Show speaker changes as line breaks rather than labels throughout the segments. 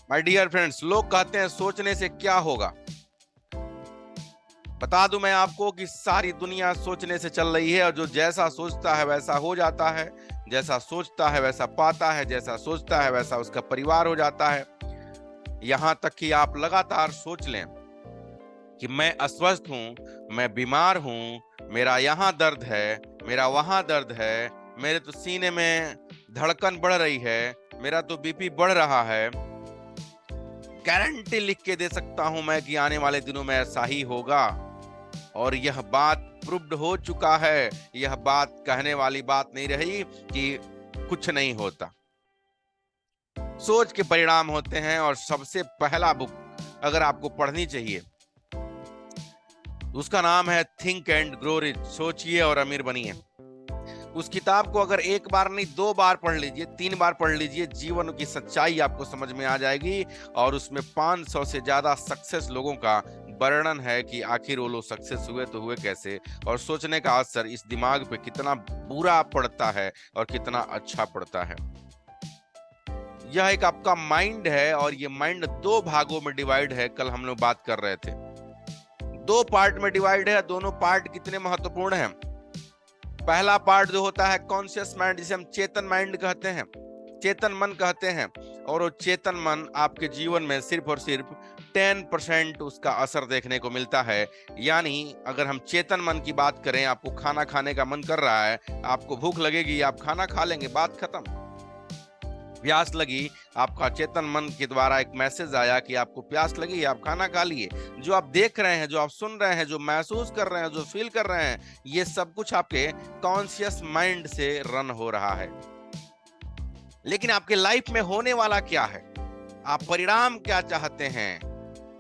My dear friends, लोग कहते हैं सोचने से क्या होगा। बता दूं मैं आपको कि सारी दुनिया सोचने से चल रही है, और जो जैसा सोचता है वैसा हो जाता है, जैसा सोचता है वैसा पाता है, जैसा सोचता है वैसा उसका परिवार हो जाता है। यहां तक कि आप लगातार सोच लें कि मैं अस्वस्थ हूं, मैं बीमार हूं, मेरा यहां दर्द है, मेरा वहां दर्द है, मेरे तो सीने में धड़कन बढ़ रही है, मेरा तो बीपी बढ़ रहा है। गारंटी लिख के दे सकता हूं मैं कि आने वाले दिनों में ऐसा ही होगा। और यह बात प्रूव्ड हो चुका है। यह बात कहने वाली बात नहीं रही कि कुछ नहीं होता। सोच के परिणाम होते हैं। और सबसे पहला बुक अगर आपको पढ़नी चाहिए, उसका नाम है थिंक एंड ग्रो रिच, सोचिए और अमीर बनिए। उस किताब को अगर एक बार नहीं, 2 बार पढ़ लीजिए, 3 बार पढ़ लीजिए, जीवन की सच्चाई आपको समझ में आ जाएगी। और उसमें 500 से ज्यादा सक्सेस लोगों का वर्णन है कि आखिर वो लोग सक्सेस हुए तो हुए कैसे, और सोचने का असर इस दिमाग पे कितना बुरा पड़ता है और कितना अच्छा पड़ता है। यह एक आपका माइंड है, और ये माइंड 2 भागों में डिवाइड है। कल हम लोग बात कर रहे थे, 2 पार्ट में डिवाइड है। दोनों पार्ट कितने महत्वपूर्ण हैं। पहला पार्ट जो होता है कॉन्शियस माइंड, जिसे हम चेतन माइंड कहते हैं, चेतन मन कहते हैं। और वो चेतन मन आपके जीवन में सिर्फ और सिर्फ 10% उसका असर देखने को मिलता है। यानी अगर हम चेतन मन की बात करें, आपको खाना खाने का मन कर रहा है, आपको भूख लगेगी, आप खाना खा लेंगे, बात खत्म। प्यास लगी, आपका चेतन मन के द्वारा एक मैसेज आया कि आपको प्यास लगी, आप खाना खा लिए। जो आप देख रहे हैं, जो आप सुन रहे हैं, जो महसूस कर रहे हैं, जो फील कर रहे हैं, ये सब कुछ आपके कॉन्शियस माइंड से रन हो रहा है। लेकिन आपके लाइफ में होने वाला क्या है, आप परिणाम क्या चाहते हैं,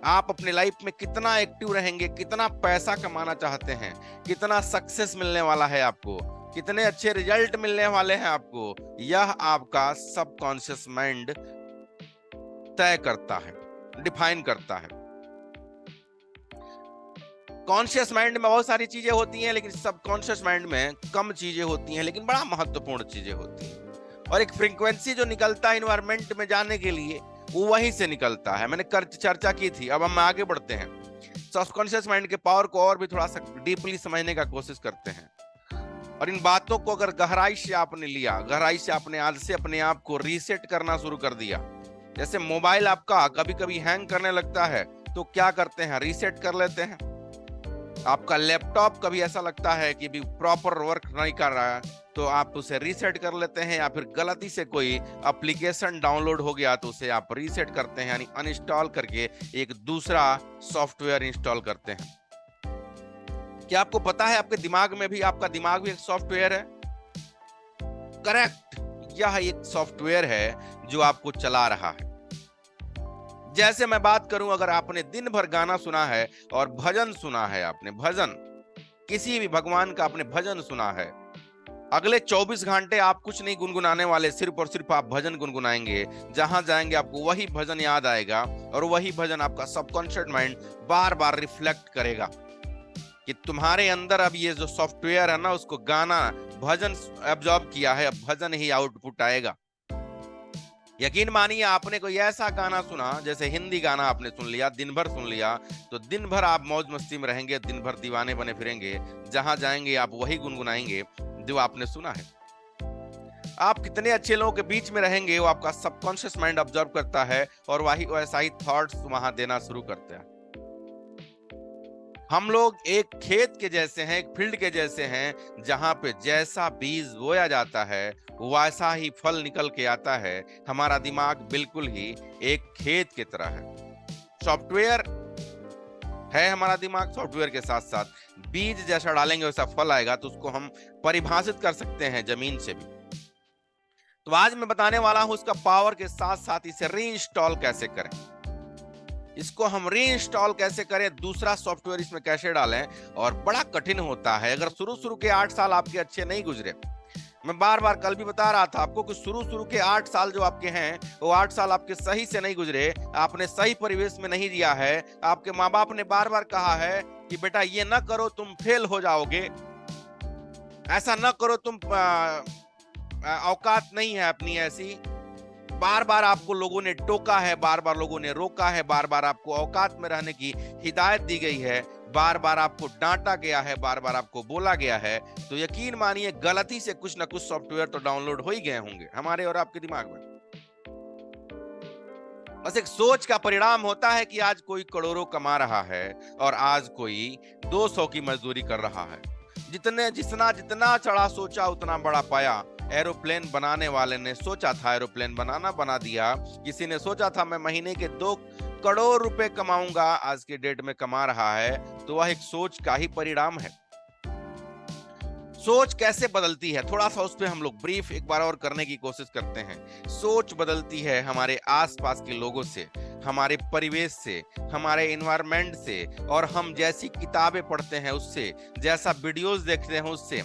आप अपने लाइफ में कितना एक्टिव रहेंगे, कितना पैसा कमाना चाहते हैं, कितना सक्सेस मिलने वाला है आपको, कितने अच्छे रिजल्ट मिलने वाले हैं आपको, यह आपका सबकॉन्शियस माइंड तय करता है, डिफाइन करता है। कॉन्शियस माइंड में बहुत सारी चीजें होती हैं, लेकिन सबकॉन्शियस माइंड में कम चीजें होती हैं, लेकिन बड़ा महत्वपूर्ण चीजें होती हैं। और एक फ्रीक्वेंसी जो निकलता है इन्वायरमेंट में जाने के लिए, वो वहीं से निकलता है। मैंने चर्चा की थी। अब हम आगे बढ़ते हैं, सबकॉन्शियस माइंड के पावर को और भी थोड़ा सा डीपली समझने का कोशिश करते हैं। और इन बातों को अगर गहराई से आपने लिया, गहराई से आपने आज से अपने आप को रीसेट करना शुरू कर दिया। जैसे मोबाइल आपका कभी कभी हैंग करने लगता है, तो क्या करते हैं, रीसेट कर लेते हैं। आपका लैपटॉप कभी ऐसा लगता है कि भी प्रॉपर वर्क नहीं कर रहा है, तो आप उसे रीसेट कर लेते हैं। या फिर गलती से कोई एप्लीकेशन डाउनलोड हो गया तो उसे आप रीसेट करते हैं, यानी अनइंस्टॉल करके एक दूसरा सॉफ्टवेयर इंस्टॉल करते हैं। क्या आपको पता है आपके दिमाग में भी, आपका दिमाग भी एक सॉफ्टवेयर है? करेक्ट, यह एक सॉफ्टवेयर है जो आपको चला रहा है। जैसे मैं बात करूं, अगर आपने दिन भर गाना सुना है और भजन सुना है, आपने भजन, किसी भी भगवान का आपने भजन सुना है, अगले 24 घंटे आप कुछ नहीं गुनगुनाने वाले, सिर्फ और सिर्फ आप भजन गुनगुनाएंगे। जहां जाएंगे आपको वही भजन याद आएगा, और वही भजन आपका सबकॉन्शियस माइंड बार बार रिफ्लेक्ट करेगा कि तुम्हारे अंदर अब ये जो सॉफ्टवेयर है ना, उसको गाना भजन एब्जॉर्ब किया है, अब भजन ही आउटपुट आएगा। यकीन मानिए, आपने कोई ऐसा गाना सुना, जैसे हिंदी गाना आपने सुन लिया, दिन भर सुन लिया, तो दिन भर आप मौज मस्ती में रहेंगे, दिन भर दीवाने बने फिरेंगे। जहां जाएंगे आप वही गुनगुनाएंगे जो आपने सुना है। आप कितने अच्छे लोगों के बीच में रहेंगे, वो आपका सबकॉन्शियस माइंड ऑब्जर्व करता है, और वही वैसा ही थॉट्स वहां देना शुरू करते हैं। हम लोग एक खेत के जैसे हैं, एक फील्ड के जैसे हैं, जहां पे जैसा बीज बोया जाता है वैसा ही फल निकल के आता है। हमारा दिमाग बिल्कुल ही एक खेत की तरह है, सॉफ्टवेयर है हमारा दिमाग। सॉफ्टवेयर के साथ साथ बीज जैसा डालेंगे वैसा फल आएगा, तो उसको हम परिभाषित कर सकते हैं जमीन से भी। तो आज मैं बताने वाला हूं उसका पावर के साथ साथ इसे रीइंस्टॉल कैसे करें, इसको हम रीइंस्टॉल कैसे करें, दूसरा सॉफ्टवेयर इसमें कैसे डालें। और बड़ा कठिन होता है। अगर शुरू शुरू के 8 साल आपके अच्छे नहीं गुजरे, मैं बार बार कल भी बता रहा था आपको कि शुरू शुरू के 8 साल जो आपके हैं, वो 8 साल आपके सही से नहीं गुजरे, आपने सही परिवेश में नहीं दिया है। आपके माँ बाप ने बार बार कहा है कि बेटा ये ना करो, तुम फेल हो जाओगे, ऐसा ना करो, तुम औकात नहीं है अपनी ऐसी, बार बार आपको लोगों ने टोका है, बार बार लोगों ने रोका है, बार बार आपको औकात में रहने की हिदायत दी गई है, बार बार आपको डांटा गया है, बार बार आपको बोला गया है, तो यकीन मानिए गलती से कुछ ना कुछ सॉफ्टवेयर तो डाउनलोड हो ही गए होंगे हमारे और आपके दिमाग में। बस एक सोच का परिणाम होता है कि आज कोई करोड़ों कमा रहा है और आज कोई 200 की मजदूरी कर रहा है। जितना जितना चढ़ा सोचा उतना बड़ा पाया। एरोप्लेन बनाने वाले ने सोचा था एरोप्लेन बना दिया। किसी ने सोचा था मैं महीने के 2 करोड़ रुपए कमाऊंगा, आज के डेट में कमा रहा है। तो वह एक सोच का ही परिणाम है। सोच कैसे बदलती है, थोड़ा सा उस पर हम लोग ब्रीफ एक बार और करने की कोशिश करते हैं। सोच बदलती है हमारे आसपास के लोगों से, हमारे परिवेश से, हमारे एनवायरनमेंट से, और हम जैसी किताबें पढ़ते हैं उससे, जैसा वीडियोस देखते हैं उससे।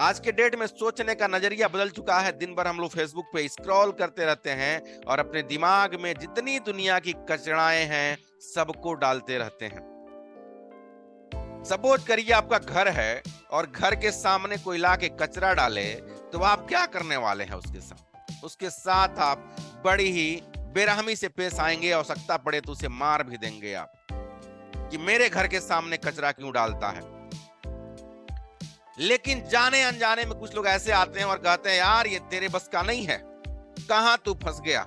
आज के डेट में सोचने का नजरिया बदल चुका है। दिन भर हम लोग फेसबुक पे स्क्रॉल करते रहते हैं और अपने दिमाग में जितनी दुनिया की कचराएं हैं सबको डालते रहते हैं। सपोज करिए आपका घर है और घर के सामने कोई ला के कचरा डाले, तो आप क्या करने वाले हैं उसके साथ आप बड़ी ही बेरहमी से पेश आएंगे, आवश्यकता पड़े तो उसे मार भी देंगे आप, कि मेरे घर के सामने कचरा क्यों डालता है। लेकिन जाने अनजाने में कुछ लोग ऐसे आते हैं और कहते हैं यार ये तेरे बस का नहीं है, कहां तू फंस गया,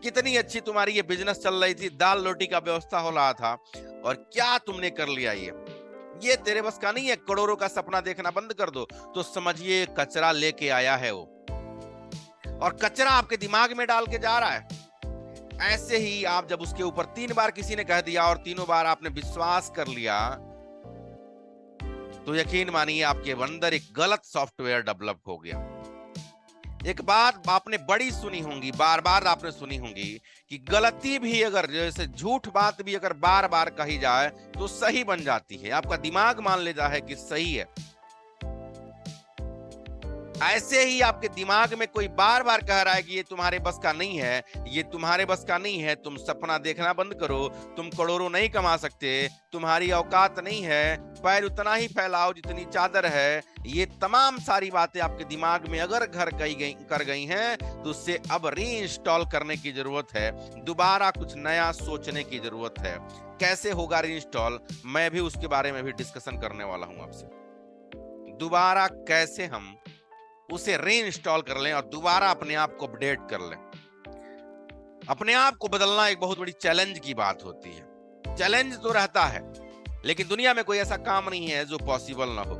कितनी अच्छी तुम्हारी ये बिजनेस चल रही थी, दाल रोटी का व्यवस्था हो रहा था, और क्या तुमने कर लिया, ये तेरे बस का नहीं है, करोड़ों का सपना देखना बंद कर दो। तो समझिए कचरा लेके आया है वो, और कचरा आपके दिमाग में डाल के जा रहा है। ऐसे ही आप जब उसके ऊपर 3 बार किसी ने कह दिया और तीनों बार आपने विश्वास कर लिया, तो यकीन मानिए आपके अंदर एक गलत सॉफ्टवेयर डेवलप हो गया। एक बात आपने बड़ी सुनी होंगी, बार बार आपने सुनी होंगी कि गलती भी अगर, जैसे झूठ बात भी अगर बार बार कही जाए तो सही बन जाती है, आपका दिमाग मान लेता है कि सही है। ऐसे ही आपके दिमाग में कोई बार बार कह रहा है कि ये तुम्हारे बस का नहीं है, ये तुम्हारे बस का नहीं है, तुम सपना देखना बंद करो, तुम करोड़ों नहीं कमा सकते, तुम्हारी औकात नहीं है, पैर उतना ही फैलाओ जितनी चादर है। ये तमाम सारी बातें आपके दिमाग में अगर घर कर गई हैं, तो उससे अब रीइंस्टॉल करने की जरूरत है, दोबारा कुछ नया सोचने की जरूरत है। कैसे होगा रीइंस्टॉल, मैं भी उसके बारे में भी डिस्कशन करने वाला हूं आपसे। दोबारा कैसे हम उसे रीइंस्टॉल कर लें और दोबारा अपने आप को अपडेट कर लें। अपने आप को बदलना एक बहुत बड़ी चैलेंज की बात होती है। चैलेंज तो रहता है, लेकिन दुनिया में कोई ऐसा काम नहीं है जो पॉसिबल ना हो।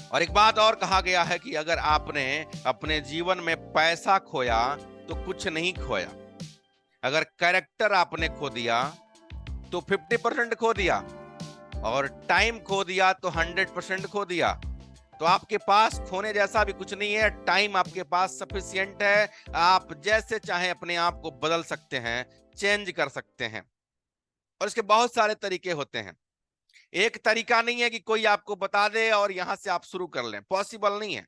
और एक बात और कहा गया है कि अगर आपने अपने जीवन में पैसा खोया तो कुछ नहीं खोया, अगर कैरेक्टर आपने खो दिया तो 50% खो दिया, और टाइम खो दिया तो 100% खो दिया। तो आपके पास खोने जैसा भी कुछ नहीं है, टाइम आपके पास सफिशिएंट है, आप जैसे चाहे अपने आप को बदल सकते हैं, चेंज कर सकते हैं। और इसके बहुत सारे तरीके होते हैं। एक तरीका नहीं है कि कोई आपको बता दे और यहां से आप शुरू कर लें, पॉसिबल नहीं है।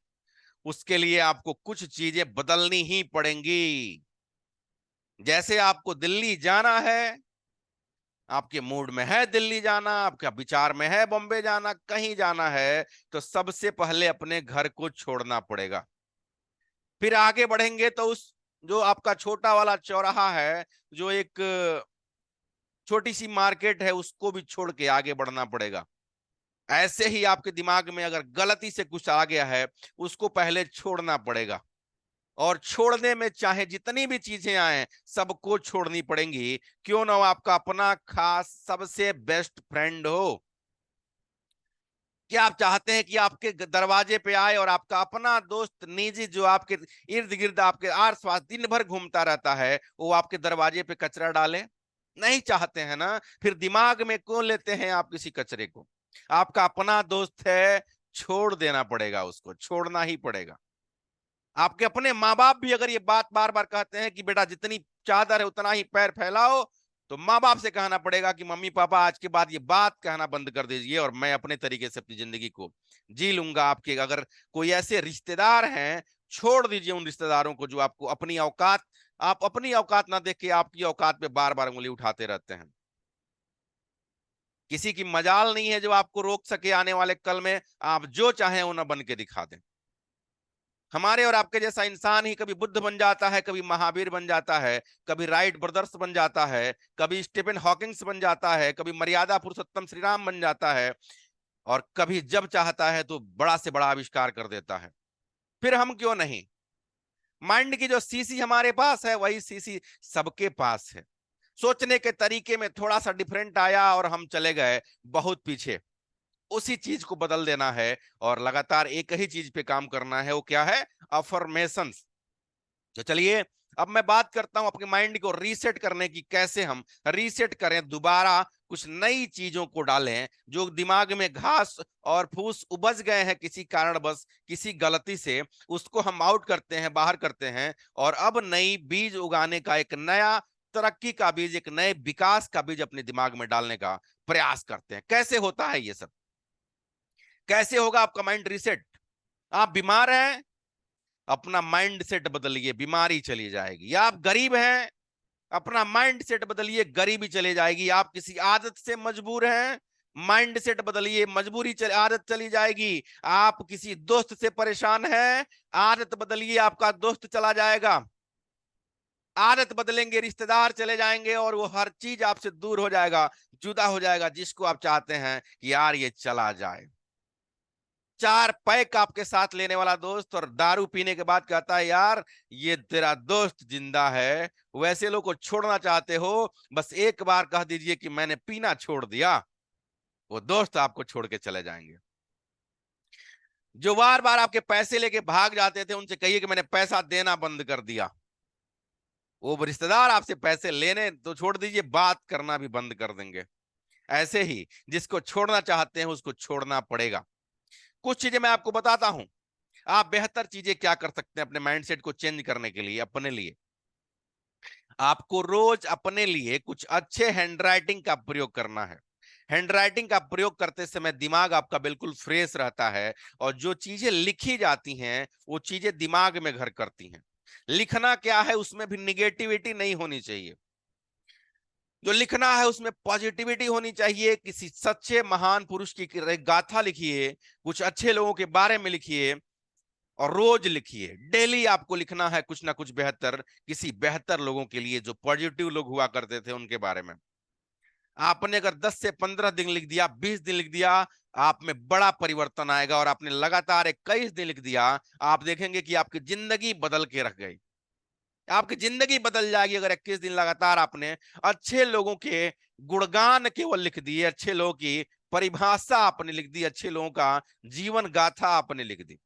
उसके लिए आपको कुछ चीजें बदलनी ही पड़ेंगी। जैसे आपको दिल्ली जाना है, आपके मूड में है दिल्ली जाना, आपका विचार में है बॉम्बे जाना, कहीं जाना है, तो सबसे पहले अपने घर को छोड़ना पड़ेगा। फिर आगे बढ़ेंगे तो उस जो आपका छोटा वाला चौराहा है, जो एक छोटी सी मार्केट है, उसको भी छोड़ के आगे बढ़ना पड़ेगा। ऐसे ही आपके दिमाग में अगर गलती से कुछ आ गया है, उसको पहले छोड़ना पड़ेगा, और छोड़ने में चाहे जितनी भी चीजें आए सबको छोड़नी पड़ेंगी। क्यों ना वो आपका अपना खास सबसे बेस्ट फ्रेंड हो। क्या आप चाहते हैं कि आपके दरवाजे पे आए और आपका अपना दोस्त निजी, जो आपके इर्द गिर्द आपके आस पास दिन भर घूमता रहता है, वो आपके दरवाजे पे कचरा डाले? नहीं चाहते हैं ना। फिर दिमाग में क्यों लेते हैं आप किसी कचरे को? आपका अपना दोस्त है, छोड़ देना पड़ेगा, उसको छोड़ना ही पड़ेगा। आपके अपने माँ बाप भी अगर ये बात बार बार कहते हैं कि बेटा जितनी चादर है उतना ही पैर फैलाओ, तो माँ बाप से कहना पड़ेगा कि मम्मी पापा आज के बाद ये बात कहना बंद कर दीजिए और मैं अपने तरीके से अपनी जिंदगी को जी लूंगा। आपके अगर कोई ऐसे रिश्तेदार हैं, छोड़ दीजिए उन रिश्तेदारों को जो आपको अपनी औकात, आप अपनी औकात ना देख के आपकी औकात पे बार बार उंगली उठाते रहते हैं। किसी की मजाल नहीं है जो आपको रोक सके आने वाले कल में, आप जो चाहें वो ना बन के दिखा दें। हमारे और आपके जैसा इंसान ही कभी बुद्ध बन जाता है, कभी महावीर बन जाता है, कभी राइट ब्रदर्स बन जाता है, कभी स्टीफन हॉकिंग्स बन जाता है, कभी मर्यादा पुरुषोत्तम श्री राम बन जाता है, और कभी जब चाहता है तो बड़ा से बड़ा आविष्कार कर देता है। फिर हम क्यों नहीं? माइंड की जो सीसी हमारे पास है वही सीसी सबके पास है। सोचने के तरीके में थोड़ा सा डिफरेंट आया और हम चले गए बहुत पीछे। उसी चीज को बदल देना है और लगातार एक ही चीज पे काम करना है। वो क्या है? अफर्मेशंस। तो चलिए अब मैं बात करता हूं अपने माइंड को रीसेट करने की, कैसे हम रीसेट करें, दोबारा कुछ नई चीजों को डालें जो दिमाग में घास और फूस उपज गए हैं किसी कारणवश, किसी गलती से, उसको हम आउट करते हैं, बाहर करते हैं, और अब नई बीज उगाने का, एक नया तरक्की का बीज, एक नए विकास का बीज अपने दिमाग में डालने का प्रयास करते हैं। कैसे होता है ये सब? कैसे होगा आपका माइंड रीसेट? आप बीमार हैं, अपना माइंड सेट बदलिए, बीमारी चली जाएगी। या आप गरीब हैं, अपना माइंड सेट बदलिए, गरीबी चली जाएगी। आप किसी आदत से मजबूर हैं, माइंड सेट बदलिए, आदत चली जाएगी। आप किसी दोस्त से परेशान हैं, आदत बदलिए, आपका दोस्त चला जाएगा। आदत बदलेंगे, रिश्तेदार चले जाएंगे, और वो हर चीज आपसे दूर हो जाएगा, जुदा हो जाएगा, जिसको आप चाहते हैं कि यार ये चला जाए। 4 पैक आपके साथ लेने वाला दोस्त, और दारू पीने के बाद कहता है यार ये तेरा दोस्त जिंदा है। वैसे लोग को छोड़ना चाहते हो, बस एक बार कह दीजिए कि मैंने पीना छोड़ दिया, वो दोस्त आपको छोड़ के चले जाएंगे। जो बार बार आपके पैसे लेके भाग जाते थे, उनसे कहिए कि मैंने पैसा देना बंद कर दिया। वो रिश्तेदार आपसे पैसे लेने तो छोड़ दीजिए, बात करना भी बंद कर देंगे। ऐसे ही जिसको छोड़ना चाहते हैं उसको छोड़ना पड़ेगा। कुछ चीजें मैं आपको बताता हूं। आप बेहतर चीजें क्या कर सकते हैं अपने माइंडसेट को चेंज करने के लिए? अपने लिए आपको रोज अपने लिए कुछ अच्छे हैंडराइटिंग का प्रयोग करना है। हैंडराइटिंग का प्रयोग करते समय दिमाग आपका बिल्कुल फ्रेश रहता है, और जो चीजें लिखी जाती हैं वो चीजें दिमाग में घर करती हैं। लिखना क्या है? उसमें भी निगेटिविटी नहीं होनी चाहिए। जो लिखना है उसमें पॉजिटिविटी होनी चाहिए। किसी सच्चे महान पुरुष की गाथा लिखिए, कुछ अच्छे लोगों के बारे में लिखिए, और रोज लिखिए। डेली आपको लिखना है कुछ ना कुछ बेहतर, किसी बेहतर लोगों के लिए, जो पॉजिटिव लोग हुआ करते थे उनके बारे में। आपने अगर 10 से 15 दिन लिख दिया, 20 दिन लिख दिया, आप में बड़ा परिवर्तन आएगा। और आपने लगातार 21 दिन लिख दिया, आप देखेंगे कि आपकी जिंदगी बदल के रख गई। आपकी जिंदगी बदल जाएगी अगर 21 दिन लगातार आपने अच्छे लोगों के गुणगान केवल लिख दिए, अच्छे लोगों की परिभाषा आपने लिख दी, अच्छे लोगों का जीवन गाथा आपने लिख दी।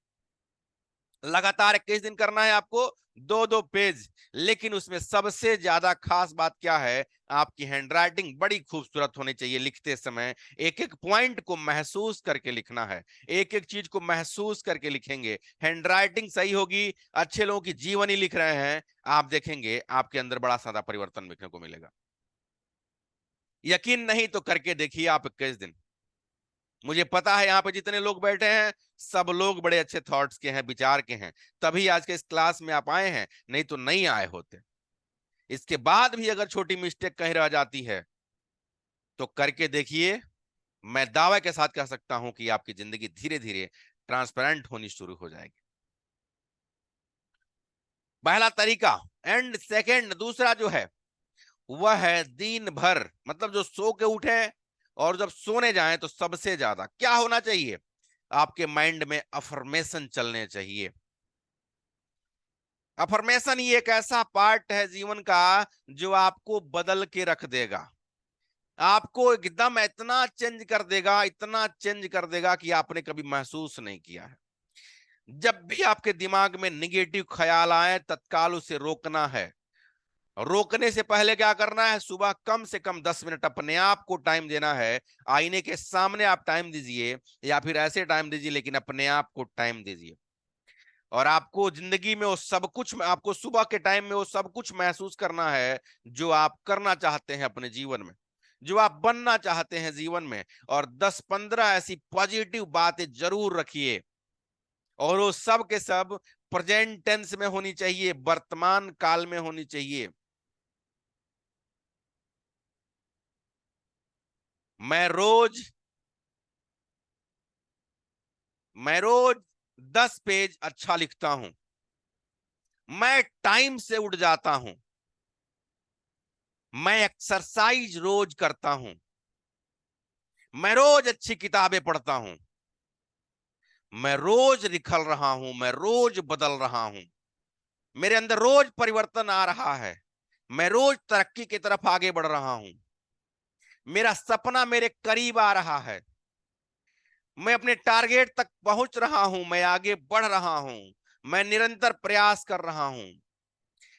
लगातार 21 दिन करना है आपको, 2-2 पेज। लेकिन उसमें सबसे ज्यादा खास बात क्या है? आपकी हैंडराइटिंग बड़ी खूबसूरत होनी चाहिए। लिखते समय एक एक पॉइंट को महसूस करके लिखना है, एक एक चीज को महसूस करके लिखेंगे, हैंडराइटिंग सही होगी, अच्छे लोगों की जीवनी लिख रहे हैं, आप देखेंगे आपके अंदर बड़ा सारा परिवर्तन देखने को मिलेगा। यकीन नहीं तो करके देखिए आप 21 दिन। मुझे पता है यहाँ पे जितने लोग बैठे हैं सब लोग बड़े अच्छे थॉट्स के हैं, विचार के हैं, तभी आज के इस क्लास में आप आए हैं, नहीं तो नहीं आए होते। इसके बाद भी अगर छोटी मिस्टेक कहीं रह जाती है तो करके देखिए। मैं दावे के साथ कह सकता हूं कि आपकी जिंदगी धीरे धीरे ट्रांसपेरेंट होनी शुरू हो जाएगी। पहला तरीका। एंड सेकंड, दूसरा जो है वह है दिन भर, मतलब जो सो के उठे और जब सोने जाएं तो सबसे ज्यादा क्या होना चाहिए? आपके माइंड में अफर्मेशन चलने चाहिए। अफर्मेशन ही एक ऐसा पार्ट है जीवन का जो आपको बदल के रख देगा, आपको एकदम इतना चेंज कर देगा, इतना चेंज कर देगा कि आपने कभी महसूस नहीं किया है। जब भी आपके दिमाग में निगेटिव ख्याल आए तत्काल उसे रोकना है। रोकने से पहले क्या करना है? सुबह कम से कम 10 मिनट अपने आप को टाइम देना है। आईने के सामने आप टाइम दीजिए, या फिर ऐसे टाइम दीजिए, लेकिन अपने आप को टाइम दीजिए। और आपको जिंदगी में वो सब कुछ, आपको सुबह के टाइम में वो सब कुछ महसूस करना है जो आप करना चाहते हैं अपने जीवन में, जो आप बनना चाहते हैं जीवन में। और 10-15 ऐसी पॉजिटिव बातें जरूर रखिए, और वो सब के सब प्रेजेंट टेंस में होनी चाहिए, वर्तमान काल में होनी चाहिए। मैं रोज मैं रोज 10 पेज अच्छा लिखता हूं, मैं टाइम से उठ जाता हूं, मैं एक्सरसाइज रोज करता हूं, मैं रोज अच्छी किताबें पढ़ता हूं, मैं रोज निखल रहा हूं, मैं रोज बदल रहा हूं, मेरे अंदर रोज परिवर्तन आ रहा है, मैं रोज तरक्की की तरफ आगे बढ़ रहा हूं, मेरा सपना मेरे करीब आ रहा है, मैं अपने टारगेट तक पहुंच रहा हूं, मैं आगे बढ़ रहा हूं, मैं निरंतर प्रयास कर रहा हूं।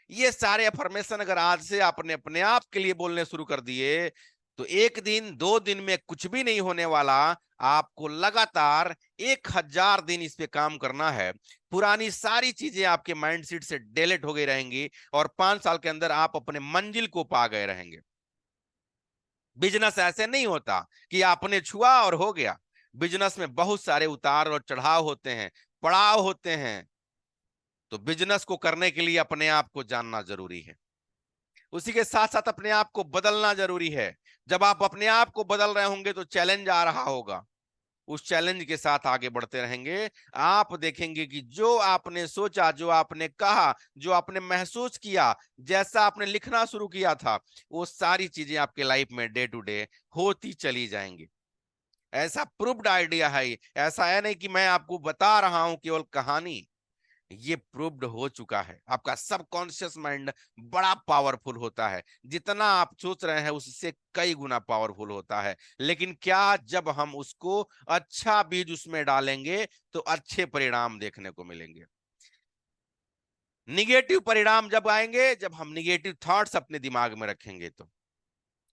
ये सारे अफर्मेशन अगर आज से आपने अपने आप के लिए बोलने शुरू कर दिए, तो 1 दिन 2 दिन में कुछ भी नहीं होने वाला। आपको लगातार 1000 दिन इस पे काम करना है। पुरानी सारी चीजें आपके माइंडसेट से डिलीट हो गई रहेंगी और 5 साल के अंदर आप अपने मंजिल को पा गए रहेंगे। बिजनेस ऐसे नहीं होता कि आपने छुआ और हो गया। बिजनेस में बहुत सारे उतार और चढ़ाव होते हैं, पड़ाव होते हैं। तो बिजनेस को करने के लिए अपने आप को जानना जरूरी है, उसी के साथ साथ अपने आप को बदलना जरूरी है। जब आप अपने आप को बदल रहे होंगे तो चैलेंज आ रहा होगा, उस चैलेंज के साथ आगे बढ़ते रहेंगे। आप देखेंगे कि जो आपने सोचा, जो आपने कहा, जो आपने महसूस किया, जैसा आपने लिखना शुरू किया था, वो सारी चीजें आपके लाइफ में डे टू डे होती चली जाएंगी। ऐसा प्रूव्ड आइडिया है, ऐसा है नहीं कि मैं आपको बता रहा हूं केवल कहानी। ये प्रूव्ड हो चुका है। आपका सबकॉन्शियस माइंड बड़ा पावरफुल होता है, जितना आप सोच रहे हैं उससे कई गुना पावरफुल होता है। लेकिन क्या जब हम उसको अच्छा बीज उसमें डालेंगे तो अच्छे परिणाम देखने को मिलेंगे। निगेटिव परिणाम जब आएंगे जब हम निगेटिव थॉट्स अपने दिमाग में रखेंगे। तो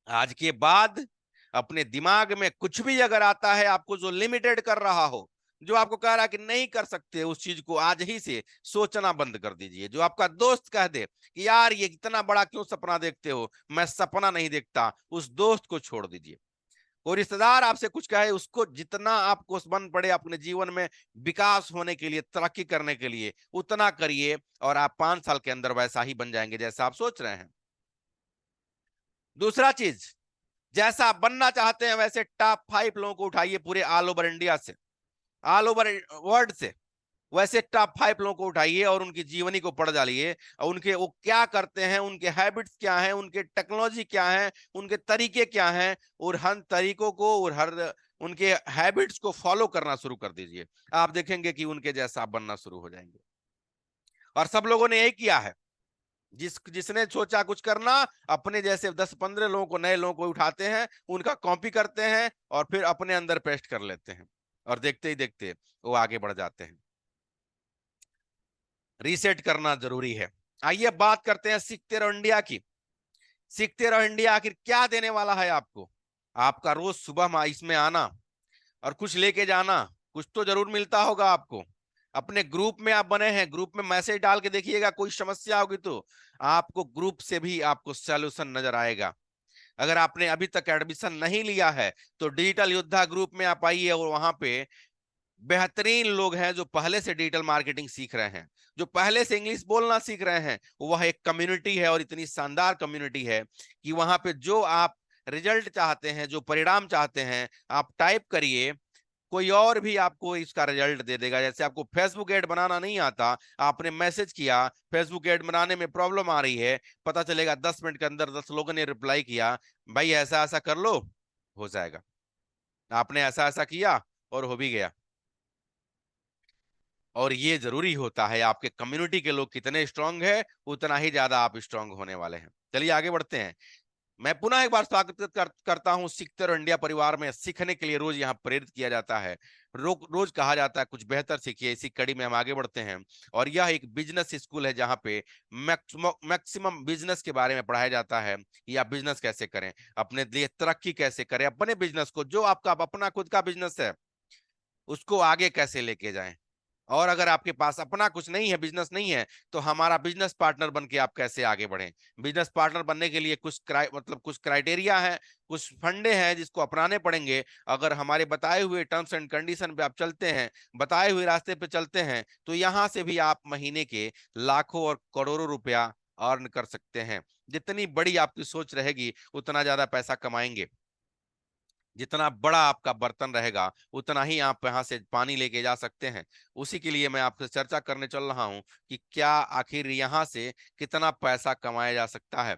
आज के बाद अपने दिमाग में कुछ भी अगर आता है आपको जो लिमिटेड कर रहा हो, जो आपको कह रहा है कि नहीं कर सकते, उस चीज को आज ही से सोचना बंद कर दीजिए। जो आपका दोस्त कह दे कि यार ये इतना बड़ा क्यों सपना देखते हो, मैं सपना नहीं देखता, उस दोस्त को छोड़ दीजिए। कोई रिश्तेदार आपसे कुछ कहे, उसको जितना आपको मन पड़े अपने जीवन में विकास होने के लिए, तरक्की करने के लिए, उतना करिए और आप 5 साल के अंदर वैसा ही बन जाएंगे जैसा आप सोच रहे हैं। दूसरा चीज, जैसा आप बनना चाहते हैं वैसे टॉप 5 लोगों को उठाइए पूरे ऑल ओवर इंडिया से, ऑल ओवर वर्ल्ड से। वैसे टॉप 5 लोगों को उठाइए और उनकी जीवनी को पढ़ डालिए और उनके वो क्या करते हैं, उनके हैबिट्स क्या हैं, उनके टेक्नोलॉजी क्या है, उनके तरीके क्या हैं, और हर तरीकों को और हर उनके हैबिट्स को फॉलो करना शुरू कर दीजिए। आप देखेंगे कि उनके जैसा आप बनना शुरू हो जाएंगे। और सब लोगों ने यही किया है। जिसने सोचा कुछ करना, अपने जैसे 10 15 लोगों को, नए लोगों को उठाते हैं, उनका कॉपी करते हैं और फिर अपने अंदर पेस्ट कर लेते हैं और देखते ही देखते वो आगे बढ़ जाते हैं। रीसेट करना जरूरी है। आइए बात करते हैं सीखते रहो इंडिया की। सीखते रहो इंडिया आखिर क्या देने वाला है आपको। आपका रोज सुबह इसमें आना और कुछ लेके जाना, कुछ तो जरूर मिलता होगा आपको। अपने ग्रुप में आप बने हैं, ग्रुप में मैसेज डाल के देखिएगा, कोई समस्या होगी तो आपको ग्रुप से भी आपको सॉल्यूशन नजर आएगा। अगर आपने अभी तक एडमिशन नहीं लिया है तो डिजिटल योद्धा ग्रुप में आप आइए और वहां पे बेहतरीन लोग हैं जो पहले से डिजिटल मार्केटिंग सीख रहे हैं, जो पहले से इंग्लिश बोलना सीख रहे हैं। वह एक कम्युनिटी है और इतनी शानदार कम्युनिटी है कि वहां पे जो आप रिजल्ट चाहते हैं, जो परिणाम चाहते हैं, आप टाइप करिए, कोई और भी आपको इसका रिजल्ट दे देगा। जैसे आपको फेसबुक एड बनाना नहीं आता, आपने मैसेज किया, फेसबुक एड बनाने में प्रॉब्लम आ रही है, पता चलेगा 10 मिनट के अंदर 10 लोगों ने रिप्लाई किया, भाई ऐसा ऐसा कर लो, हो जाएगा। आपने ऐसा ऐसा किया और हो भी गया। और ये जरूरी होता है, आपके कम्युनिटी के लोग कितने स्ट्रांग है उतना ही ज्यादा आप स्ट्रांग होने वाले हैं। चलिए आगे बढ़ते हैं। मैं पुनः एक बार स्वागत करता हूं सीखते रहो इंडिया परिवार में। सीखने के लिए रोज यहाँ प्रेरित किया जाता है, रोज कहा जाता है कुछ बेहतर सीखिए। इसी कड़ी में हम आगे बढ़ते हैं और यह एक बिजनेस स्कूल है जहाँ पे मैक्सिमम बिजनेस के बारे में पढ़ाया जाता है। या बिजनेस कैसे करें, अपने लिए तरक्की कैसे करें, अपने बिजनेस को, जो आपका अपना खुद का बिजनेस है, उसको आगे कैसे लेके जाएं। और अगर आपके पास अपना कुछ नहीं है, बिजनेस नहीं है, तो हमारा बिजनेस पार्टनर बन के आप कैसे आगे बढ़ें। बिजनेस पार्टनर बनने के लिए कुछ क्राइटेरिया है, कुछ फंडे हैं जिसको अपनाने पड़ेंगे। अगर हमारे बताए हुए टर्म्स एंड कंडीशन पे आप चलते हैं, बताए हुए रास्ते पे चलते हैं, तो यहां से भी आप महीने के लाखों और करोड़ों रुपया अर्न कर सकते हैं। जितनी बड़ी आपकी सोच रहेगी उतना ज्यादा पैसा कमाएंगे। जितना बड़ा आपका बर्तन रहेगा उतना ही आप यहाँ से पानी लेके जा सकते हैं। उसी के लिए मैं आपसे चर्चा करने चल रहा हूँ कि क्या आखिर यहाँ से कितना पैसा कमाया जा सकता है।